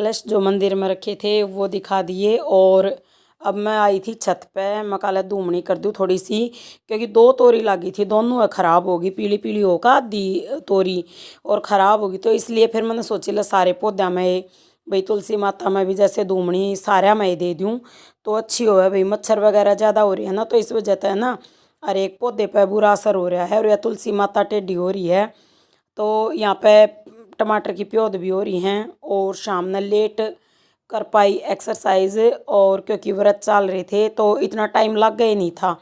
कलश जो मंदिर में रखे थे वो दिखा दिए। और अब मैं आई थी छत पे, मैं काले धूमनी कर दूँ थोड़ी सी, क्योंकि दो तोरी लगी थी, दोनों ख़राब होगी, पीली पीली होगा आधी तोरी और ख़राब होगी। तो इसलिए फिर मैंने सोची ला सारे पौधा में भाई तुलसी माता में भी जैसे धूमनी सारा में दे दूँ तो अच्छी हो है। भाई मच्छर वगैरह ज़्यादा हो रही है ना, तो इस वजह से है ना हर एक पौधे पर बुरा असर हो रहा है। और यह तुलसी माता टेढ़ी हो रही है, तो यहाँ पे टमाटर की प्योद भी हो रही हैं। और शाम में लेट कर पाई एक्सरसाइज, और क्योंकि व्रत चल रहे थे तो इतना टाइम लग गया नहीं था।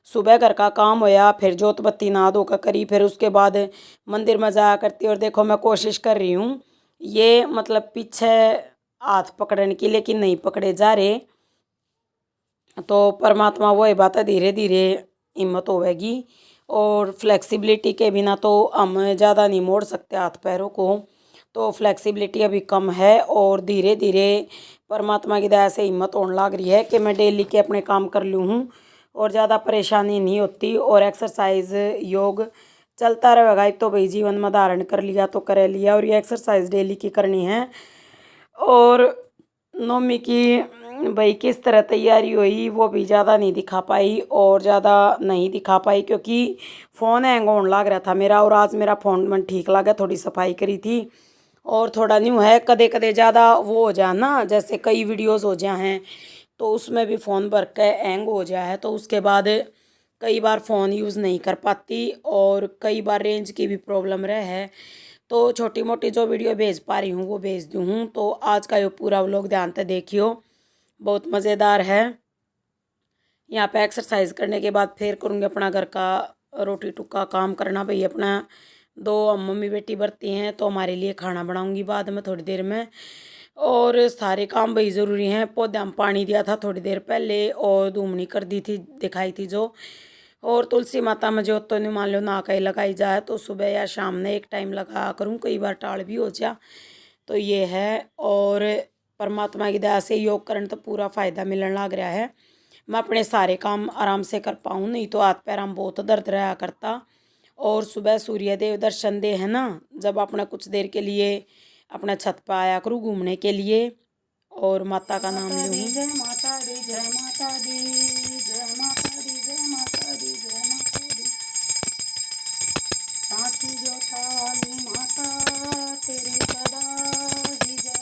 सुबह घर का काम होया, फिर जोत बत्ती नहा धोकर करी, फिर उसके बाद मंदिर में जाया करती। और देखो मैं कोशिश कर रही हूँ ये मतलब पीछे हाथ पकड़ने की, लेकिन नहीं पकड़े जा रहे। तो परमात्मा वो है बात है, धीरे धीरे हिम्मत होवेगी। और फ्लेक्सिबिलिटी के बिना तो हम ज़्यादा नहीं मोड़ सकते हाथ पैरों को, तो फ्लेक्सिबिलिटी अभी कम है। और धीरे धीरे परमात्मा की दया से हिम्मत होने लग रही है कि मैं डेली के अपने काम कर लूँ हूँ और ज़्यादा परेशानी नहीं होती। और एक्सरसाइज योग चलता रहेगा तो भाई जीवन में धारण कर लिया तो कर लिया। और ये एक्सरसाइज डेली की करनी है। और नौमी की भाई किस तरह तैयारी हुई वो भी ज़्यादा नहीं दिखा पाई, और ज़्यादा नहीं दिखा पाई क्योंकि फ़ोन हैंग होने लग रहा था मेरा। और आज मेरा फ़ोन मन ठीक लगा, थोड़ी सफाई करी थी। और थोड़ा न्यू है कदे कदे ज़्यादा वो हो जाए ना, जैसे कई वीडियोस हो जाए हैं तो उसमें भी फ़ोन भर के हैंग हो जाए है, तो उसके बाद कई बार फ़ोन यूज़ नहीं कर पाती और कई बार रेंज की भी प्रॉब्लम रहे है। तो छोटी मोटी जो वीडियो भेज पा रही हूँ वो भेज दूँ हूँ। तो आज का ये पूरा व्लॉग ध्यान से देखियो, बहुत मज़ेदार है। यहाँ पे एक्सरसाइज करने के बाद फिर करूँगी अपना घर का रोटी टुक्का काम करना। भाई अपना दो हम मम्मी बेटी बरती हैं तो हमारे लिए खाना बनाऊँगी बाद में थोड़ी देर में। और सारे काम भाई ज़रूरी हैं। पौधे में पानी दिया था थोड़ी देर पहले और धूमनी कर दी थी, दिखाई थी जो। और तुलसी माता में जो तो नहीं मान लो ना कहीं लगाई जाए तो सुबह या शाम में एक टाइम लगा करूँ, कई बार टाल भी हो जा। तो ये है। और परमात्मा की दया से योग करने तो पूरा फ़ायदा मिलने लग रहा है। मैं अपने सारे काम आराम से कर पाऊँ, नहीं तो हाथ पैर में बहुत दर्द रहा करता। और सुबह सूर्यदेव दर्शन दे है ना, जब अपना कुछ देर के लिए अपना छत पर आया करूँ घूमने के लिए और माता का नाम लूँ। जय माता दी, जय माता दी, जय माता दी, जय माता दी, जय माता दी। साथी जो थाली माता तेरी सदा ही जय।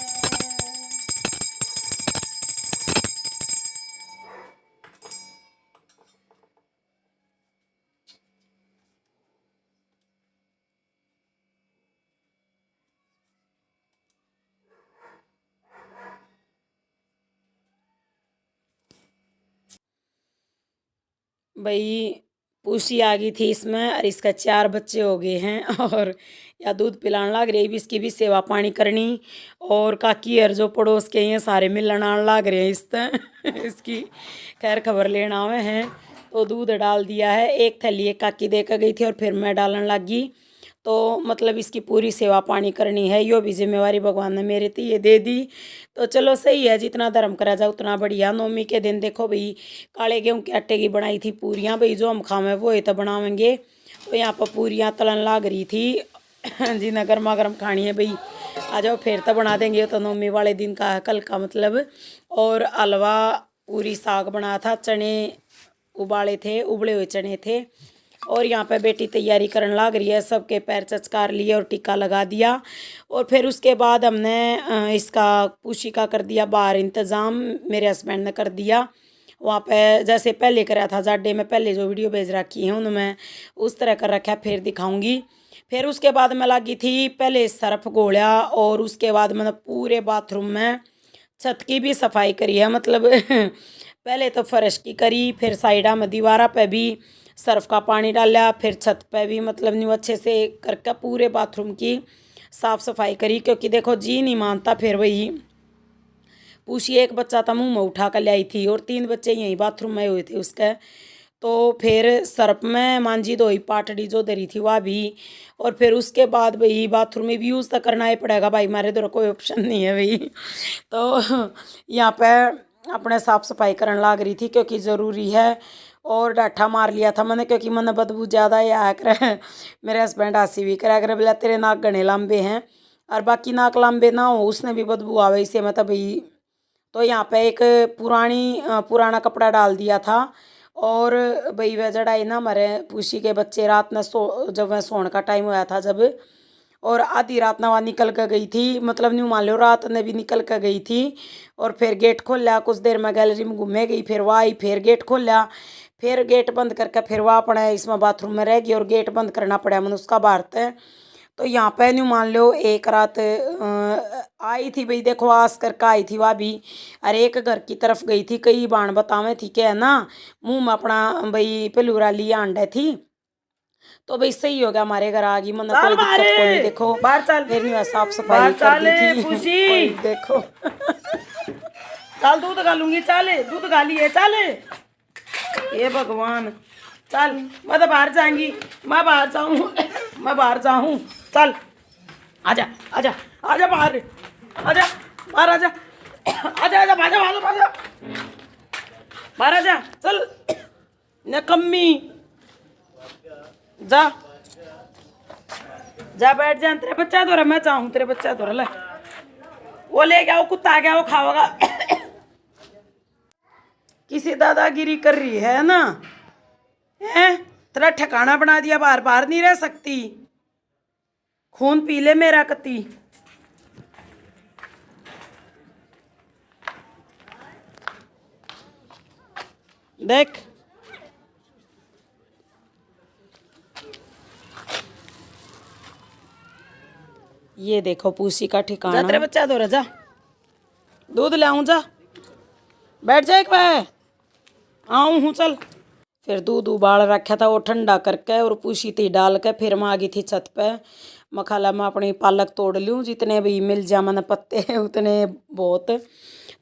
भाई पूसी आ गई थी इसमें और इसका 4 बच्चे हो गए हैं और या दूध पिलाने लग रही भी, इसकी भी सेवा पानी करनी। और काकी और जो पड़ोस के ये सारे मिलने आने लग रहे हैं इस इसकी खैर खबर लेना हुए हैं। तो दूध डाल दिया है, एक थैली एक काकी दे कर गई थी और फिर मैं डालने लगी। तो मतलब इसकी पूरी सेवा पानी करनी है, यो भी जिम्मेवारी भगवान ने मेरे थी ये दे दी। तो चलो सही है, जितना धर्म करा जाए उतना बढ़िया। नौमी के दिन देखो भाई काले गेहूं के आटे की बनाई थी पूरियाँ, भाई जो हम खावे वो ही तो बनावेंगे। तो यहाँ पर पूरियाँ तलन लाग रही थी जिन्हें गर्मा गर्म खानी है भाई आ जाओ फिर तो बना देंगे। तो नौमी वाले दिन का है कल का मतलब। और हलवा पूरी साग बना था, चने उबाले थे, उबले हुए चने थे। और यहाँ पे बेटी तैयारी करने लग रही है, सबके पैर चचकार लिए और टीका लगा दिया। और फिर उसके बाद हमने इसका पूछी का कर दिया बाहर इंतज़ाम, मेरे हस्बैंड ने कर दिया। वहाँ पे जैसे पहले कराया था जाडे में, पहले जो वीडियो भेज रखी है उनमें उस तरह कर रखा है, फिर दिखाऊंगी। फिर उसके बाद मैं लगी थी पहले सर्फ घोड़ा और उसके बाद मैंने पूरे बाथरूम में छत की भी सफाई करी है। मतलब पहले तो फर्श की करी, फिर साइडा में दीवारा पे भी सर्फ का पानी डाला, फिर छत पे भी मतलब न्यू अच्छे से करके पूरे बाथरूम की साफ़ सफाई करी। क्योंकि देखो जी नहीं मानता, फिर वही पूछी एक बच्चा था मुँह में उठा कर लाई थी और 3 बच्चे यहीं बाथरूम में हुए थे उसके। तो फिर सर्फ में मांझी धोई, पाटड़ी जो धरी थी वह भी। और फिर उसके बाद भाई बाथरूम में भी यूज़ तो करना ही पड़ेगा भाई, हमारे इधर कोई ऑप्शन नहीं है भाई। तो यहाँ पे अपने साफ़ सफाई करने लग रही थी क्योंकि ज़रूरी है। और डाठा मार लिया था मैंने क्योंकि मैंने बदबू ज़्यादा ही आया करे। मेरे हस्बैंड हंसी भी करा करे, बोला तेरे नाक घने लंबे हैं और बाकी नाक लंबे ना हो उसने भी बदबू आवे इसे मतलब भाई। तो यहाँ पे एक पुराना कपड़ा डाल दिया था। और भाई वह जड़ाई ना हमारे पूछी के बच्चे रात में जब वह सोने का टाइम हुआ था जब, और आधी रात ना वहाँ निकल कर गई थी, मतलब न्यू मान लो रात ने भी निकल कर गई थी। और फिर गेट खोल लिया, कुछ देर में गैलरी में घूमे गई, फिर वह आई, फिर गेट खोल लिया, फिर गेट बंद करके फिर वह अपने इसमें बाथरूम में रह गई और गेट बंद करना पड़ा मैंने उसका भारत है। तो यहाँ पे न्यू मान लो एक रात आई थी भाई, देखो आस करके आई थी वह भी। अरे एक घर की तरफ गई थी, कई बाण बतावे थी क्या है ना, मुंह में अपना भाई पेलूरा लिया अंडे थी। तो भाई सही हो गया, हमारे घर आ गई, मतलब कोई दिक्कत को नहीं। देखो बाहर चल, फिर नहीं साफ सफाई कर दी थी खुशी देखो चल दूध गालूंगी, चल दूध गाली है, चल ये भगवान, चल मैं तो बाहर जाऊंगी, मैं बाहर जाऊँ मैं बाहर जाऊँ, चल आजा आजा आजा बाहर, आजा बाहर, आजा आजा आजा भाजा भाजा भाजा बाहर आजा, चल नकम्मी, जा जा बैठ जा, तेरे बच्चा तो रहा, मैं चाहूँ तेरे बच्चा तो रहा, वो ले गया, वो कुत्ता आ गया, वो खाओगा किसी दादागिरी कर रही है ना, हैं तेरा ठिकाना बना दिया, बार बार नहीं रह सकती, खून पी ले मेरा कती। देख ये देखो पूसी का जा ठिकाना। तेरे बच्चा दो जा, दूध ले आऊं, जा बैठ जा एक बार, आऊं हूँ, चल। फिर दूध उबाल रखा था वो ठंडा करके और पूसी थी डाल के, फिर मैं आ गई थी छत पे। मखाला मैं अपनी पालक तोड़ लूँ, जितने भी मिल जा मैंने पत्ते उतने बहुत।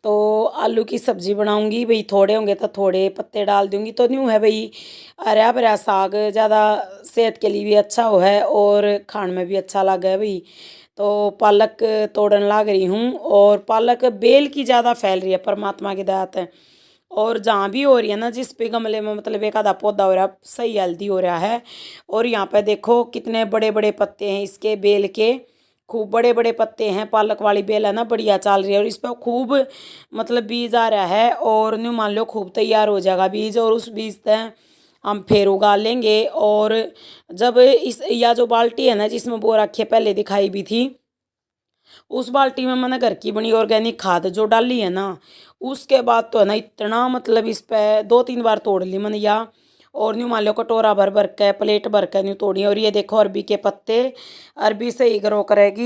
तो आलू की सब्जी बनाऊंगी भाई, थोड़े होंगे तो थोड़े पत्ते डाल दूंगी। तो न्यू है भाई, हरा भरा साग ज़्यादा सेहत के लिए भी अच्छा हो है और खाने में भी अच्छा लगा है भाई। तो पालक तोड़न लाग रही हूँ, और पालक बेल की ज़्यादा फैल रही है परमात्मा की दया है। और जहाँ भी हो रही है ना, जिस पे गमले में मतलब एक आधा पौधा हो रहा है सही हेल्दी हो रहा है। और यहाँ पे देखो कितने बड़े बड़े पत्ते हैं इसके बेल के, खूब बड़े बड़े पत्ते हैं। पालक वाली बेल है ना बढ़िया चल रही है, और इस पर खूब मतलब बीज आ रहा है, और न्यू मान लो खूब तैयार हो जाएगा बीज, और उस बीज से हम फिर उगा लेंगे। और जब इस या जो बाल्टी है ना जिसमें बो रखी है पहले दिखाई भी थी, उस बाल्टी में मैंने घर की बनी ऑर्गेनिक खाद जो डाली है ना, उसके बाद तो है ना इतना मतलब इस पे 2-3 बार तोड़ ली मैंने या। और न्यू मान लो कटोरा भर भर के प्लेट भर के न्यू तोड़ी। और ये देखो अरबी के पत्ते, अरबी से ही ग्रो करेगी।